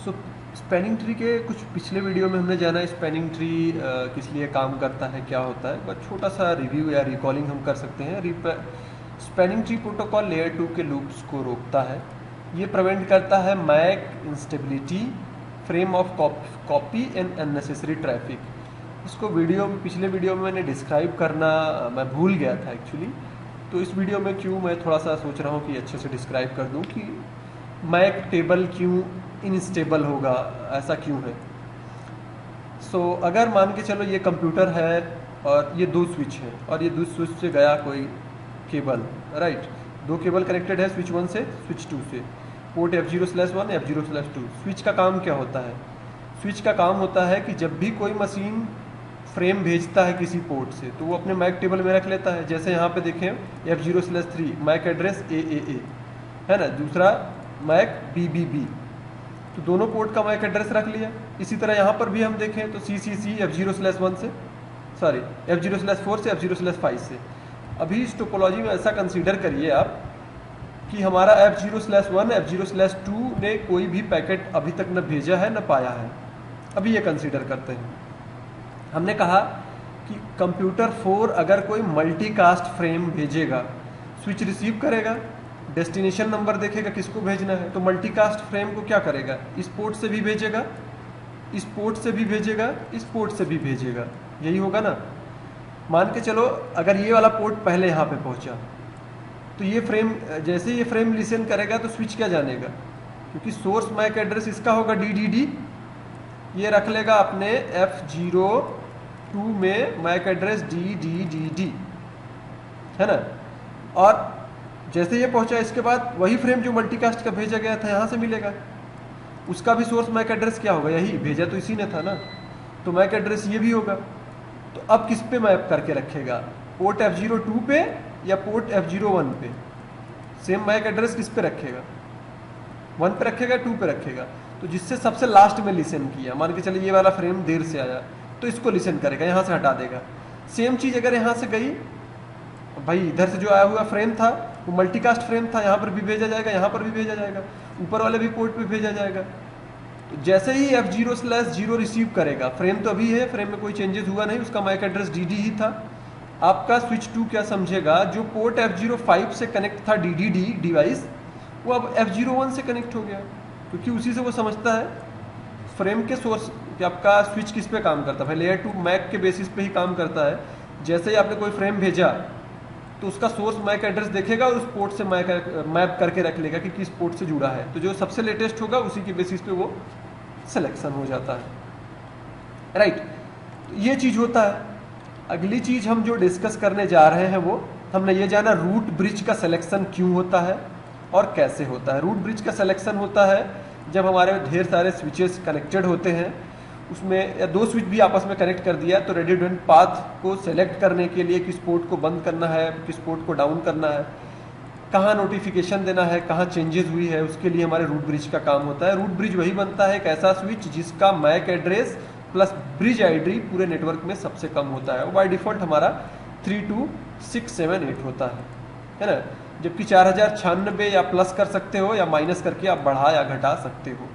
सो spanning tree के कुछ पिछले वीडियो में हमने जाना स्पैनिंग ट्री किस लिए काम करता है, क्या होता है, बट छोटा सा रिव्यू या रिकॉलिंग हम कर सकते हैं। स्पैनिंग ट्री प्रोटोकॉल लेयर 2 के लूप्स को रोकता है। ये प्रिवेंट करता है MAC instability, frame of copy and unnecessary traffic. इसको पिछले वीडियो में मैंने डिस्क्राइब करना मैं भूल गया था एक्चुअली, तो इस वीडियो में मैं थोड़ा सा सोच रहा हूँ कि अच्छे से डिस्क्राइब कर दूँ कि मैक टेबल क्यों इनस्टेबल होगा, ऐसा क्यों है। अगर मान के चलो ये कंप्यूटर है और ये दो स्विच है और ये दो स्विच से गया कोई केबल, राइट, दो केबल कनेक्टेड है स्विच 1 से स्विच 2 से, पोर्ट F0/1 F0/2। स्विच का काम क्या होता है? स्विच का काम होता है कि जब भी कोई मशीन फ्रेम भेजता है किसी पोर्ट से तो वो अपने मैक टेबल में रख लेता है। जैसे यहाँ पे देखें F0/3 मैक एड्रेस AAA है ना, दूसरा मैक BBB, तो दोनों पोर्ट का मैक एड्रेस रख लिया। इसी तरह यहाँ पर भी हम देखें तो CCC F0/4 से F0/5 से। अभी इस टोपोलॉजी में ऐसा कंसीडर करिए आप कि हमारा F0/1 F0/2 ने कोई भी पैकेट अभी तक न भेजा है न पाया है। अभी ये कंसीडर करते हैं। हमने कहा कि कंप्यूटर 4 अगर कोई मल्टीकास्ट फ्रेम भेजेगा, स्विच रिसीव करेगा, डेस्टिनेशन नंबर देखेगा किसको भेजना है, तो मल्टीकास्ट फ्रेम को क्या करेगा, इस पोर्ट से भी भेजेगा, इस पोर्ट से भी भेजेगा, इस पोर्ट से भी भेजेगा, यही होगा ना। मान के चलो अगर ये वाला पोर्ट पहले यहाँ पे पहुँचा तो ये फ्रेम, जैसे ये फ्रेम लिसन करेगा तो स्विच क्या जानेगा, क्योंकि सोर्स मैक एड्रेस इसका होगा DDD, ये रख लेगा अपने F02 में मैक एड्रेस DDDD, है ना। और जैसे ये पहुंचा इसके बाद वही फ्रेम जो मल्टीकास्ट का भेजा गया था यहाँ से मिलेगा, उसका भी सोर्स मैक एड्रेस क्या होगा, यही भेजा तो इसी ने था ना, तो मैक एड्रेस ये भी होगा। तो अब किस पे मैप करके रखेगा, पोर्ट F02 पे या पोर्ट F01 पे? सेम मैक एड्रेस किस पे रखेगा, 1 पे रखेगा, 2 पे रखेगा। तो जिससे सबसे लास्ट में लिसन किया, मान के चलिए ये वाला फ्रेम देर से आया तो इसको लिसन करेगा, यहाँ से हटा देगा। सेम चीज़ अगर यहाँ से गई, भाई इधर से जो आया हुआ फ्रेम था वो मल्टीकास्ट फ्रेम था, यहाँ पर भी भेजा जाएगा, यहाँ पर भी भेजा जाएगा, ऊपर वाले भी पोर्ट पे भेजा जाएगा। तो जैसे ही F0/0 रिसीव करेगा, फ्रेम तो अभी है, फ्रेम में कोई चेंजेस हुआ नहीं, उसका मैक एड्रेस DD ही था। आपका स्विच 2 क्या समझेगा, जो पोर्ट F05 से कनेक्ट था DDD डिवाइस, वो अब F01 से कनेक्ट हो गया, क्योंकि उसी से वो समझता है फ्रेम के सोर्स कि आपका स्विच किस पे काम करता है। भाई लेयर 2 मैक के बेसिस पे ही काम करता है। जैसे ही आपने कोई फ्रेम भेजा तो उसका सोर्स मैक एड्रेस देखेगा और उस पोर्ट से मैप करके रख लेगा कि किस पोर्ट से जुड़ा है, तो जो सबसे लेटेस्ट होगा उसी के बेसिस पे वो सिलेक्शन हो जाता है, राइट। तो ये चीज़ होता है। अगली चीज़ हम जो डिस्कस करने जा रहे हैं वो हमने ये जाना रूट ब्रिज का सिलेक्शन क्यों होता है और कैसे होता है। रूट ब्रिज का सिलेक्शन होता है जब हमारे ढेर सारे स्विचेस कनेक्टेड होते हैं, उसमें या दो स्विच भी आपस में कनेक्ट कर दिया, तो रेडिडेंट पाथ को सेलेक्ट करने के लिए किस पोर्ट को बंद करना है, किस पोर्ट को डाउन करना है, कहाँ नोटिफिकेशन देना है, कहाँ चेंजेस हुई है, उसके लिए हमारे रूट ब्रिज का काम होता है। रूट ब्रिज वही बनता है एक ऐसा स्विच जिसका MAC address plus bridge ID पूरे नेटवर्क में सबसे कम होता है। वो बाय डिफ़ॉल्ट हमारा 32678 होता है ना। जबकि 4096 या प्लस कर सकते हो या माइनस करके आप बढ़ा या घटा सकते हो।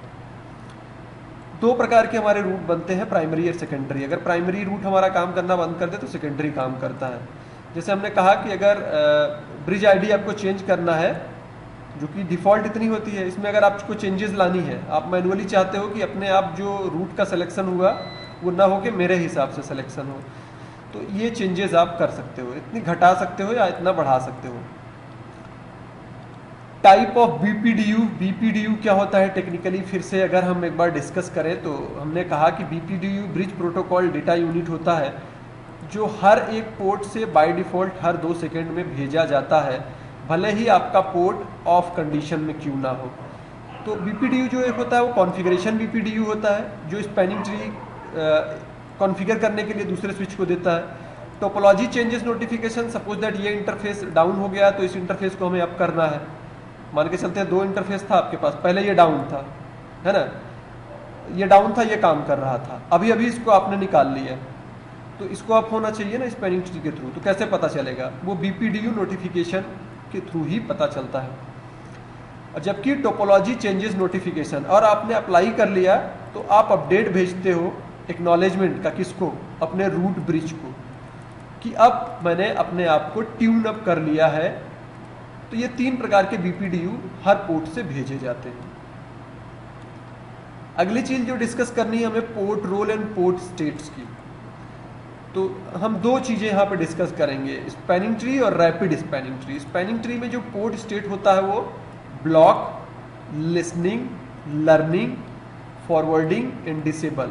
दो प्रकार के हमारे रूट बनते हैं, प्राइमरी और सेकेंडरी। अगर प्राइमरी रूट हमारा काम करना बंद कर दे तो सेकेंडरी काम करता है। जैसे हमने कहा कि अगर ब्रिज ID आपको चेंज करना है, जो कि डिफ़ॉल्ट इतनी होती है, इसमें अगर आपको चेंजेस लानी है, आप मैनुअली चाहते हो कि अपने आप जो रूट का सिलेक्शन हुआ वो ना हो कि मेरे हिसाब से सिलेक्शन हो, तो ये चेंजेस आप कर सकते हो, इतनी घटा सकते हो या इतना बढ़ा सकते हो। टाइप ऑफ BPDU क्या होता है टेक्निकली, फिर से अगर हम एक बार डिस्कस करें तो हमने कहा कि BPDU bridge protocol data unit होता है जो हर एक पोर्ट से बाय डिफ़ॉल्ट हर 2 सेकेंड में भेजा जाता है, भले ही आपका पोर्ट ऑफ कंडीशन में क्यों ना हो। तो BPDU जो एक होता है वो कॉन्फ़िगरेशन BPDU होता है, जो स्पैनिंग ट्री कॉन्फ़िगर करने के लिए दूसरे स्विच को देता है। Topology changes notification, suppose that ये इंटरफेस डाउन हो गया तो इस इंटरफेस को हमें अप करना है। मान के चलते हैं 2 इंटरफेस था आपके पास, पहले ये डाउन था, है ना, ये डाउन था, ये काम कर रहा था, अभी अभी इसको आपने निकाल लिया, तो इसको अप होना चाहिए ना स्पैनिंग ट्री के थ्रू। तो कैसे पता चलेगा, वो BPDU नोटिफिकेशन के थ्रू ही पता चलता है। और जबकि टोपोलॉजी चेंजेस नोटिफिकेशन, और आपने अप्लाई कर लिया तो आप अपडेट भेजते हो एक्नॉलेजमेंट का, किसको, अपने रूट ब्रिज को, कि अब मैंने अपने आप को ट्यून अप कर लिया है। तो ये 3 प्रकार के BPDU हर पोर्ट से भेजे जाते हैं। अगली चीज जो डिस्कस करनी है हमें, port role and port states की। तो हम 2 चीजें यहाँ पे डिस्कस करेंगे, स्पैनिंग ट्री और rapid spanning tree. Spanning tree में जो पोर्ट स्टेट होता है वो block, listening, learning, forwarding and disable.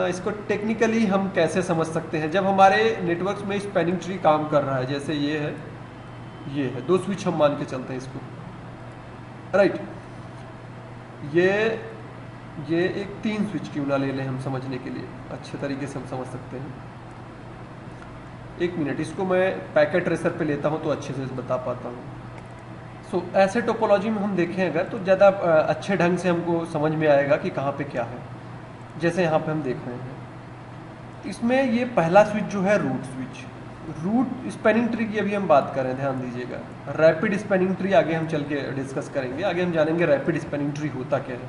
इसको टेक्निकली हम कैसे समझ सकते हैं, जब हमारे नेटवर्क्स में स्पैनिंग ट्री काम कर रहा है, जैसे ये है, ये है 2 स्विच हम मान के चलते हैं इसको, राइट। ये एक 3 स्विच क्यों ना ले लें हम समझने के लिए, अच्छे तरीके से हम समझ सकते हैं। 1 मिनट, इसको मैं पैकेट ट्रेसर पे लेता हूँ तो अच्छे से बता पाता हूँ। सो ऐसे टोपोलॉजी में हम देखें अगर, तो ज़्यादा अच्छे ढंग से हमको समझ में आएगा कि कहाँ पे क्या है। जैसे यहाँ पे हम देख रहे हैं, इसमें ये पहला स्विच जो है root switch, root spanning tree की अभी हम बात कर रहे हैं, ध्यान दीजिएगा। रैपिड स्पैनिंग ट्री आगे हम चल के डिस्कस करेंगे, आगे हम जानेंगे रैपिड स्पैनिंग ट्री होता क्या है।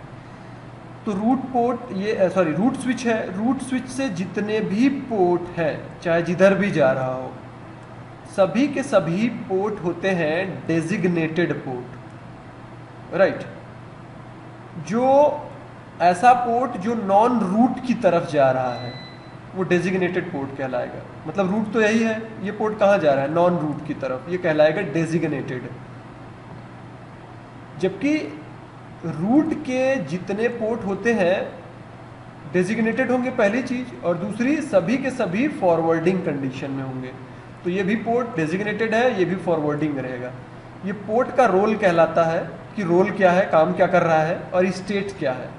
तो रूट पोर्ट, ये सॉरी रूट स्विच है। रूट स्विच से जितने भी पोर्ट हैं, चाहे जिधर भी जा रहा हो, सभी के सभी पोर्ट होते हैं डेजिग्नेटेड पोर्ट, राइट। जो ऐसा पोर्ट जो नॉन रूट की तरफ जा रहा है वो डेजिग्नेटेड पोर्ट कहलाएगा। मतलब रूट तो यही है, ये पोर्ट कहाँ जा रहा है, नॉन रूट की तरफ, ये कहलाएगा डेजिग्नेटेड। जबकि रूट के जितने पोर्ट होते हैं डेजिग्नेटेड होंगे पहली चीज, और दूसरी सभी के सभी फॉरवर्डिंग कंडीशन में होंगे। तो ये भी पोर्ट डेजिग्नेटेड है, ये भी फॉरवर्डिंग रहेगा। ये पोर्ट का रोल कहलाता है कि रोल क्या है, काम क्या कर रहा है, और स्टेट क्या है।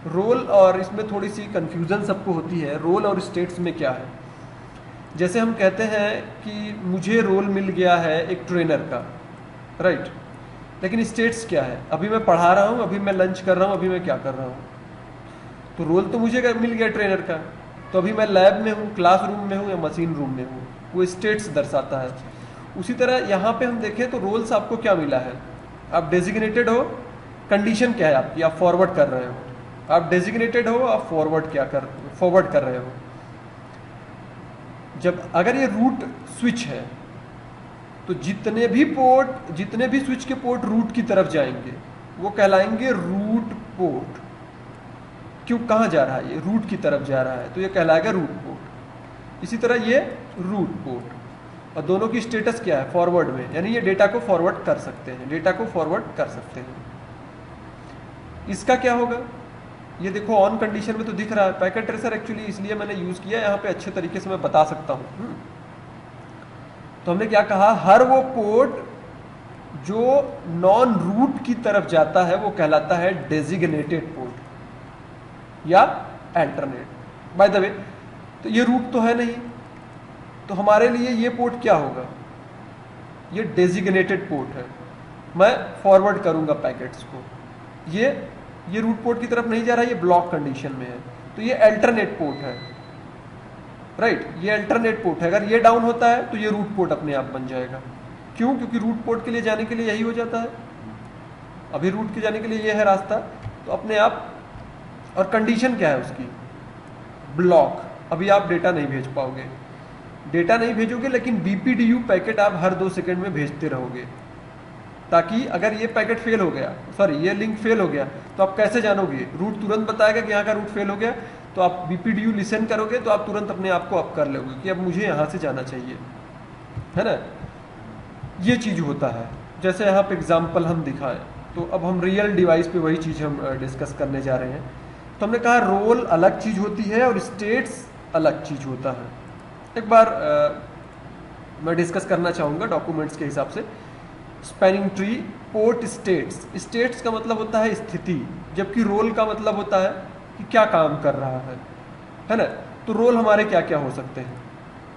रोल, और इसमें थोड़ी सी कंफ्यूजन सबको होती है, रोल और स्टेट्स में क्या है। जैसे हम कहते हैं कि मुझे रोल मिल गया है एक ट्रेनर का, राइट, लेकिन स्टेट्स क्या है, अभी मैं पढ़ा रहा हूँ, अभी मैं लंच कर रहा हूँ, अभी मैं क्या कर रहा हूँ। तो रोल तो मुझे मिल गया ट्रेनर का, तो अभी मैं लैब में हूँ, क्लासरूम में हूँ या मशीन रूम में हूँ, वो स्टेट्स दर्शाता है। उसी तरह यहाँ पे हम देखें तो रोल्स आपको क्या मिला है, आप डेजिग्नेटेड हो, कंडीशन क्या है आपकी, आप फॉरवर्ड कर रहे हो, आप डेजिग्नेटेड हो, आप फॉरवर्ड कर रहे हो। जब अगर ये रूट स्विच है तो जितने भी स्विच के पोर्ट रूट की तरफ जाएंगे वो कहलाएंगे रूट पोर्ट। क्यों, कहाँ जा रहा है, ये रूट की तरफ जा रहा है, तो ये कहलाएगा रूट पोर्ट। इसी तरह ये रूट पोर्ट, और दोनों की स्टेटस क्या है, फॉरवर्ड में, यानी ये डेटा को फॉरवर्ड कर सकते हैं, डेटा को फॉरवर्ड कर सकते हैं। इसका क्या होगा, ये देखो ऑन कंडीशन में तो दिख रहा है। पैकेट ट्रेसर एक्चुअली इसलिए मैंने यूज किया, यहाँ पे अच्छे तरीके से मैं बता सकता हूँ। तो हमने क्या कहा, हर वो पोर्ट जो नॉन रूट की तरफ जाता है वो कहलाता है डेजिग्नेटेड पोर्ट या अल्टरनेट। बाय द वे, तो ये रूट तो है नहीं, तो हमारे लिए ये पोर्ट क्या होगा, ये डेजिग्नेटेड पोर्ट है। मैं फॉरवर्ड करूंगा पैकेट्स को, ये रूट पोर्ट की तरफ नहीं जा रहा है, ये ब्लॉक कंडीशन में है, तो ये अल्टरनेट पोर्ट है, राइट, ये अल्टरनेट पोर्ट है। अगर ये डाउन होता है तो ये रूट पोर्ट अपने आप बन जाएगा। क्यों, क्योंकि रूट पोर्ट के लिए जाने के लिए यही हो जाता है, अभी रूट के जाने के लिए ये है रास्ता, तो अपने आप। और कंडीशन क्या है उसकी, ब्लॉक, अभी आप डेटा नहीं भेज पाओगे, डेटा नहीं भेजोगे, लेकिन BPDU पैकेट आप हर 2 सेकंड में भेजते रहोगे, ताकि अगर ये पैकेट फेल हो गया, सॉरी ये लिंक फेल हो गया, तो आप कैसे जानोगे, रूट तुरंत बताएगा कि यहाँ का रूट फेल हो गया, तो आप BPDU लिसन करोगे तो आप तुरंत अपने आप को अप कर लोगे कि अब मुझे यहाँ से जाना चाहिए, है ना। ये चीज़ होता है, जैसे यहाँ पे एग्जाम्पल हम दिखाएं, तो अब हम रियल डिवाइस पे वही चीज़ हम डिस्कस करने जा रहे हैं। तो हमने कहा रोल अलग चीज़ होती है और स्टेट्स अलग चीज़ होता है। एक बार मैं डिस्कस करना चाहूँगा डॉक्यूमेंट्स के हिसाब से। स्पैनिंग ट्री पोर्ट स्टेट्स का मतलब होता है स्थिति, जबकि रोल का मतलब होता है कि क्या काम कर रहा है ना। तो रोल हमारे क्या क्या हो सकते हैं,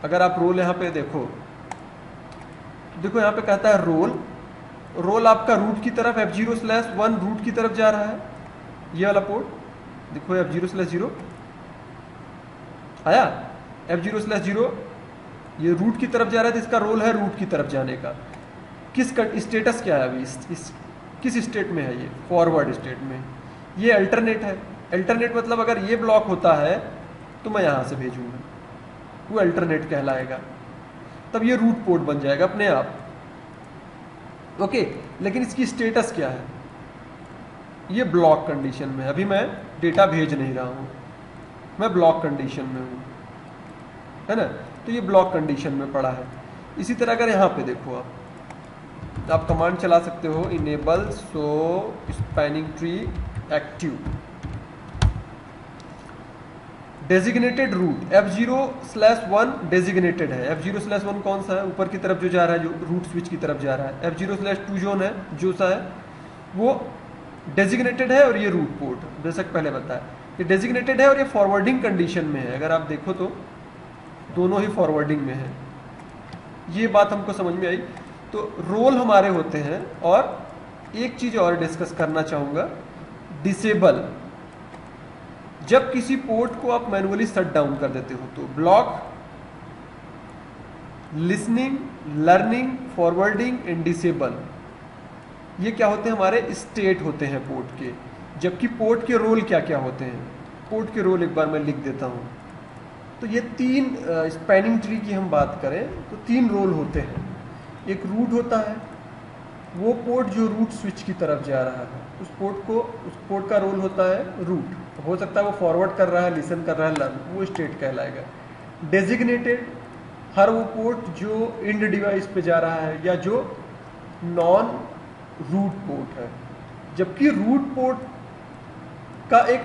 अगर आप रोल यहाँ पे देखो यहाँ पे कहता है रोल आपका रूट की तरफ F0/1 रूट की तरफ जा रहा है, ये वाला पोर्ट देखो F0/0 आया, F0/0 ये रूट की तरफ जा रहा है, तो इसका रोल है रूट की तरफ जाने का। किस स्टेटस क्या है अभी, किस स्टेट में है ये? फॉरवर्ड स्टेट में। ये अल्टरनेट है। अल्टरनेट मतलब अगर ये ब्लॉक होता है तो मैं यहाँ से भेजूंगा, वो अल्टरनेट कहलाएगा। तब ये रूट पोर्ट बन जाएगा अपने आप। ओके, लेकिन इसकी स्टेटस क्या है? ये ब्लॉक कंडीशन में, अभी मैं डेटा भेज नहीं रहा हूँ, मैं ब्लॉक कंडीशन में हूँ, है ना। तो ये ब्लॉक कंडीशन में पड़ा है। इसी तरह अगर यहाँ पे देखो आप कमांड चला सकते हो, enable show spanning tree active designated root. F0/1 designated है। F0/1 कौन सा है? ऊपर की तरफ जो जा रहा है, जो रूट स्विच की तरफ जा रहा है। F0/2 जोन है, जो सा है वो डेजिग्नेटेड है, और ये रूट पोर्ट जैसा पहले बताया, ये डेजिग्नेटेड है और ये फॉरवर्डिंग कंडीशन में है। अगर आप देखो तो दोनों ही फॉरवर्डिंग में है। ये बात हमको समझ में आई। तो रोल हमारे होते हैं। और एक चीज और डिस्कस करना चाहूंगा, डिसेबल। जब किसी पोर्ट को आप मैनुअली शट डाउन कर देते हो तो block, listening, learning, forwarding and disable, ये क्या होते हैं? हमारे स्टेट होते हैं पोर्ट के। जबकि पोर्ट के रोल क्या क्या होते हैं? पोर्ट के रोल एक बार मैं लिख देता हूं। तो ये तीन स्पैनिंग ट्री की हम बात करें तो तीन रोल होते हैं। एक रूट होता है, वो पोर्ट जो रूट स्विच की तरफ जा रहा है, उस पोर्ट का रोल होता है रूट। हो सकता है वो फॉरवर्ड कर रहा है, लिसन कर रहा है, लर्न, वो स्टेट कहलाएगा। डेजिग्नेटेड, हर वो पोर्ट जो इंड डिवाइस पे जा रहा है या जो नॉन रूट पोर्ट है। जबकि रूट पोर्ट का एक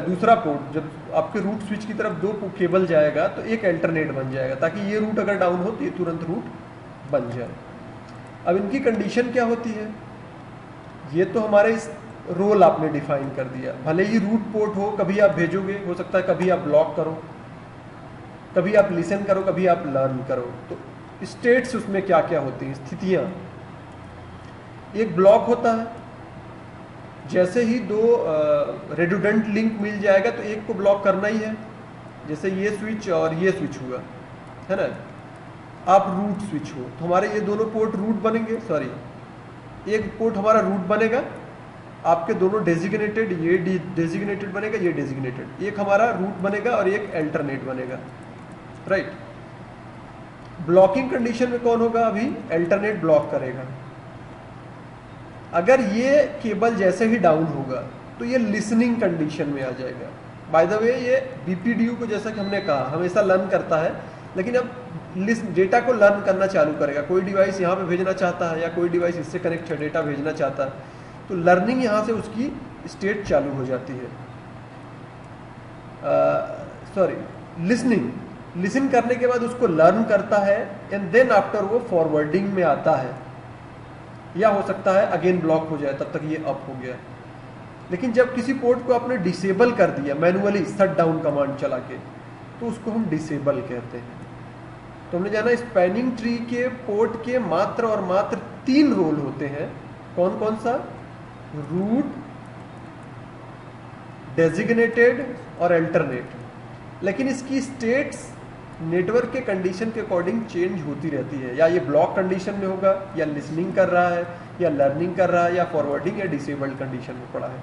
दूसरा पोर्ट, जब आपके रूट स्विच की तरफ दो केबल जाएगा तो एक अल्टरनेट बन जाएगा, ताकि ये रूट अगर डाउन हो तो ये तुरंत रूट बन जाए। अब इनकी कंडीशन क्या होती है? ये तो हमारे इस रोल आपने डिफाइन कर दिया। भले ही रूट पोर्ट हो, कभी आप भेजोगे, हो सकता है कभी आप ब्लॉक करो, कभी आप लिसन करो, कभी आप लर्न करो। तो स्टेट्स उसमें क्या क्या होती हैं, स्थितियां। एक ब्लॉक होता है, जैसे ही दो रेडुडेंट लिंक मिल जाएगा तो एक को ब्लॉक करना ही है। जैसे ये स्विच और ये स्विच हुआ, है ना। आप रूट स्विच हो तो हमारे ये दोनों पोर्ट रूट बनेंगे, सॉरी एक पोर्ट हमारा रूट बनेगा, आपके दोनों डेजिग्नेटेड, ये डेजिग्नेटेड बनेगा, ये डेजिग्नेटेड, एक हमारा रूट बनेगा और एक अल्टरनेट बनेगा, राइट। ब्लॉकिंग कंडीशन में कौन होगा? अभी अल्टरनेट ब्लॉक करेगा। अगर ये केबल जैसे ही डाउन होगा तो ये लिसनिंग कंडीशन में आ जाएगा। बाय द वे ये बीपीडीयू को, जैसा कि हमने कहा, हमेशा लर्न करता है, लेकिन अब डेटा को लर्न करना चालू करेगा। कोई डिवाइस यहाँ पे भेजना चाहता है या कोई डिवाइस इससे कनेक्ट है, डेटा भेजना चाहता है, तो लर्निंग यहाँ से उसकी स्टेट चालू हो जाती है। सॉरी, लिसनिंग करने के बाद उसको लर्न करता है एंड देन आफ्टर वो फॉरवर्डिंग में आता है, या हो सकता है अगेन ब्लॉक हो जाए, तब तक ये अप हो गया। लेकिन जब किसी पोर्ट को आपने डिसेबल कर दिया मैनुअली शट डाउन कमांड चला के, तो उसको हम डिसेबल कहते हैं। तो हमने जाना स्पैनिंग ट्री के पोर्ट के मात्र और मात्र 3 रोल होते हैं। कौन कौन सा? रूट, डेजिग्नेटेड और अल्टरनेट। लेकिन इसकी स्टेट्स नेटवर्क के कंडीशन के अकॉर्डिंग चेंज होती रहती है। या ये ब्लॉक कंडीशन में होगा, या लिसनिंग कर रहा है, या लर्निंग कर रहा है, या फॉरवर्डिंग या डिसेबल्ड कंडीशन में पड़ा है।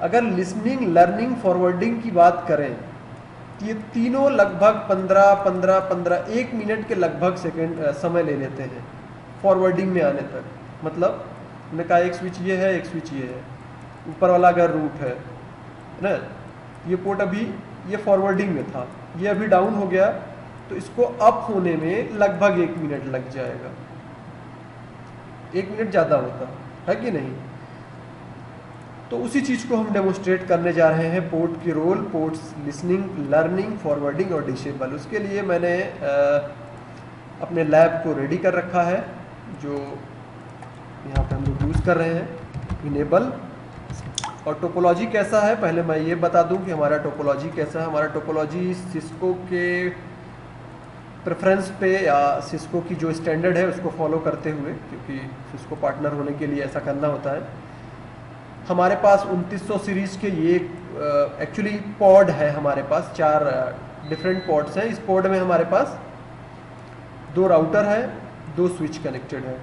अगर लिसनिंग, लर्निंग, फॉरवर्डिंग की बात करें तो ये तीनों लगभग 15 1 मिनट के लगभग सेकेंड समय ले लेते हैं फॉरवर्डिंग में आने तक। मतलब हमने कहा एक स्विच ये है, एक स्विच ये है, ऊपर वाला अगर रूट है ना, ये पोर्ट अभी ये फॉरवर्डिंग में था, ये अभी डाउन हो गया, तो इसको अप होने में लगभग 1 मिनट लग जाएगा। 1 मिनट ज़्यादा होता है कि नहीं? तो उसी चीज़ को हम डेमोस्ट्रेट करने जा रहे हैं, पोर्ट की role, ports listening, learning, forwarding और डिसेबल। उसके लिए मैंने अपने लैब को रेडी कर रखा है, जो यहाँ पे हम लोग यूज़ कर रहे हैं, इनेबल। और टोपोलॉजी कैसा है, पहले मैं ये बता दूं कि हमारा टोपोलॉजी कैसा है। हमारा टोपोलॉजी सिस्को के प्रेफरेंस पे या सिस्को की जो स्टैंडर्ड है उसको फॉलो करते हुए, क्योंकि सिस्को पार्टनर होने के लिए ऐसा करना होता है। हमारे पास 2900 सीरीज़ के ये एक्चुअली पॉड है, हमारे पास 4 डिफरेंट पॉड्स हैं। इस पॉड में हमारे पास 2 राउटर है, 2 स्विच कनेक्टेड है।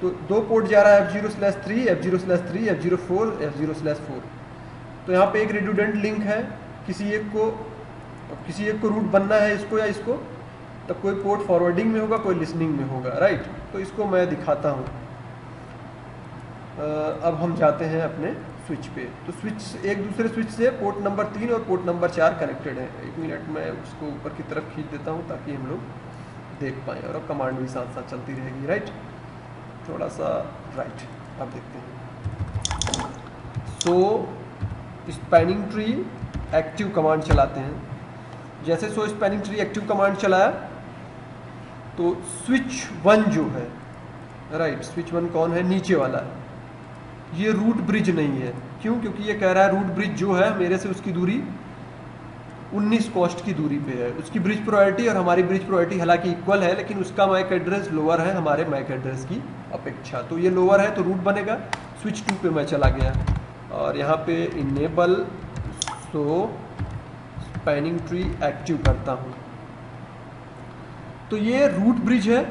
तो 2 पोर्ट जा रहा है F0/3, F0/3, F04, F0/4। तो यहाँ पे एक रिडंडेंट लिंक है, किसी एक को रूट बनना है इसको या इसको, तब कोई पोर्ट फॉरवर्डिंग में होगा, कोई लिसनिंग में होगा, राइट। तो इसको मैं दिखाता हूँ। अब हम जाते हैं अपने स्विच पे। तो स्विच एक दूसरे स्विच से पोर्ट नंबर 3 और पोर्ट नंबर 4 कनेक्टेड है। 1 मिनट में उसको ऊपर की तरफ खींच देता हूँ ताकि हम लोग देख पाएँ, और अब कमांड भी साथ साथ चलती रहेगी, राइट। थोड़ा सा राइट, अब देखते हैं। सो स्पैनिंग ट्री एक्टिव कमांड चलाते हैं। जैसे सो स्पैनिंग ट्री एक्टिव कमांड चलाया तो स्विच 1 जो है, राइट, स्विच 1 कौन है, नीचे वाला है, ये रूट ब्रिज नहीं है। क्यों? क्योंकि ये कह रहा है रूट ब्रिज जो है मेरे से उसकी दूरी 19 कॉस्ट की दूरी पे है। उसकी ब्रिज प्रायोरिटी और हमारी ब्रिज प्रायोरिटी हालांकि इक्वल है, लेकिन उसका मैक एड्रेस लोअर है हमारे मैक एड्रेस की अपेक्षा। तो ये लोअर है तो रूट बनेगा। स्विच 2 पे मैं चला गया और यहाँ पे इनेबल सो स्पैनिंग ट्री एक्टिव करता हूँ। तो ये रूट ब्रिज है।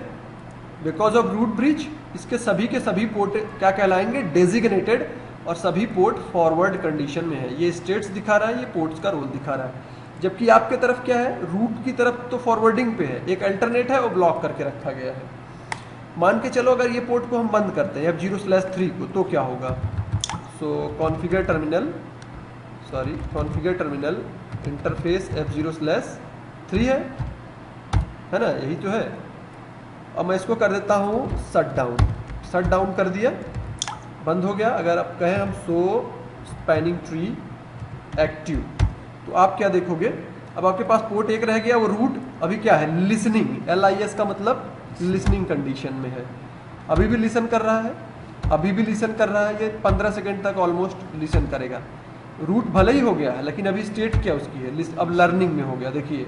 बिकॉज ऑफ रूट ब्रिज इसके सभी के सभी पोर्ट क्या कहलाएंगे, डेजिग्नेटेड, और सभी पोर्ट फॉरवर्ड कंडीशन में है। ये स्टेट्स दिखा रहा है, ये पोर्ट्स का रोल दिखा रहा है। जबकि आपके तरफ क्या है, रूट की तरफ तो फॉरवर्डिंग पे है, एक अल्टरनेट है वो ब्लॉक करके रखा गया है। मान के चलो अगर ये पोर्ट को हम बंद करते हैं F0/3 को, तो क्या होगा। सो कॉन्फ़िगर टर्मिनल इंटरफेस F0/3 है ना, यही तो है। अब मैं इसको कर देता हूँ शट डाउन कर दिया, बंद हो गया। अगर आप कहें हम सो स्पैनिंग ट्री एक्टिव, तो आप क्या देखोगे, अब आपके पास पोर्ट 1 रह गया, वो रूट अभी क्या है, लिसनिंग, LIS का मतलब लिसनिंग कंडीशन में है। अभी भी लिसन कर रहा है, ये 15 सेकेंड तक ऑलमोस्ट लिसन करेगा। रूट भले ही हो गया है लेकिन अभी स्टेट क्या उसकी है, अब लर्निंग में हो गया। देखिए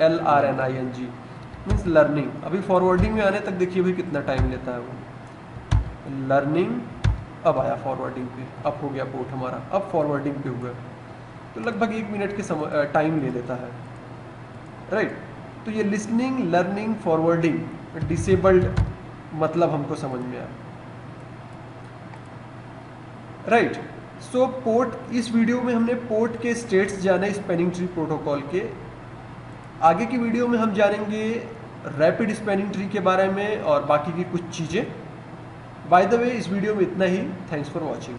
LRNING मीन्स लर्निंग। अभी फॉरवर्डिंग में आने तक देखिए भाई कितना टाइम लेता है वो। लर्निंग, अब आया फॉरवर्डिंग पे, अब हो गया पोर्ट हमारा, अब फॉरवर्डिंग पे हुआ, तो लगभग 1 मिनट के समय टाइम ले लेता है, राइट। तो ये लिसनिंग, लर्निंग, फॉरवर्डिंग डिसेबल्ड मतलब हमको समझ में आया, राइट। सो पोर्ट, इस वीडियो में हमने पोर्ट के स्टेट्स जाने स्पैनिंग ट्री प्रोटोकॉल के। आगे की वीडियो में हम जानेंगे रैपिड स्पैनिंग ट्री के बारे में और बाकी की कुछ चीज़ें। बाय द वे इस वीडियो में इतना ही। Thanks for watching.